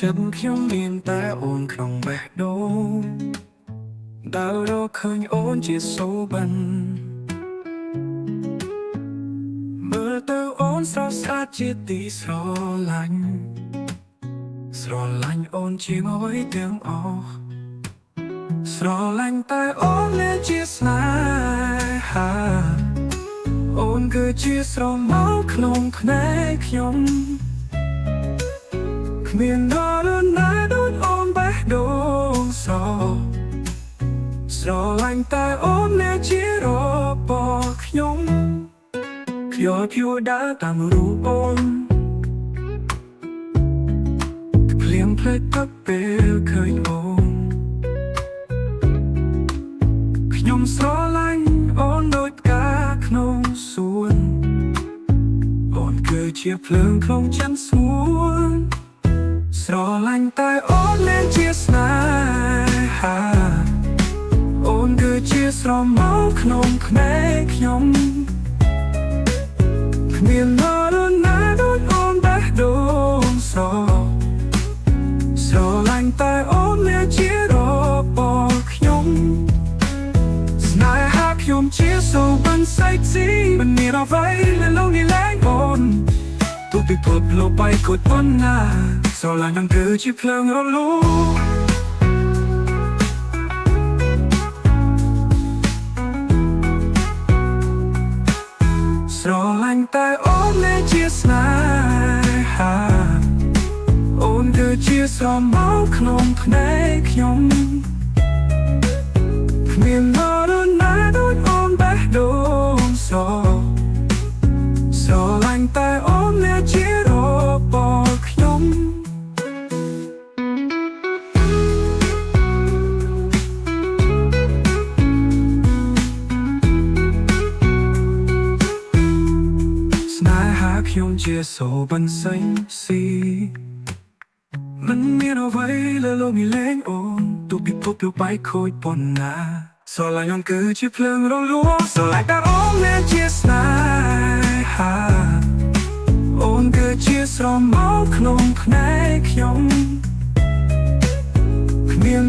ចិត្តខ្ញុំមានតែអូនក្នុងបេះដូងដែលរកឃើញអូនជាសូបិនមើលទៅអូនស្រស់ស្អាតជាទីស្រឡាញ់អូនជាអ្វីទាំងអស់ស្រឡាញ់តែអូនលែជាស្នេហាអូនគឺជាស្រមោលក្នុងភ្នែកខ្ញុំគ្មាននរណាដូចអូនបេះដូងស្រឡាញ់តែអូនលែជារបស់ខ្ញុំខ្យល់ភួរដើរតាមរូបអូនភ្លៀងភ្លេចទឹកពេលឃើញអូនខ្ញុំស្រឡាញ់អូនដូចផ្កាក្នុងសួនអូនគឺជាភ្លើងក្នុងចិត្តស្ងួនស្រឡាញ់តែអូនលែជាស្នេហាអូនគឺជាស្រមោលក្នុងភ្នែកខ្ញុំគ្មាននរណាដូចអូនបេះដូងស្រឡាញ់តែអូនលែជារបស់ខ្ញុំស្នេហាខ្ញុំជាសូបិនសៃស៊ីមិនមានអ្វីលើโลกនេះលែងអូនទោះពិភពលោកបែកគត់ប៉ុណ្ណាស្រឡាញ់នឹងគឺជាភ្លើងរលូស្រឡាញ់តែអូនលែជាស្នេហាអូនគឺជាស្រមោលក្នុងភ្នែកខ្ញុំគ្មាននរណាដូចអូនបេះដូងស្រឡាញ់តែអូនលែជារបស់ខ្ញុំស្នេហាខ្ញុំជាសូបិនសៃស៊ីមិនមានអ្វីលើโลกនេះលែងអូនទោះពិភពលោកបែកខូចប៉ុណ្ណាស្រឡាញ់អូនគឺជាភ្លើងរលួងស្រឡាញ់តែអូនលែជាស្នេហាអូនគឺជាស្រមោលក្នុងភ្នែកខ្ញុំគ្មាន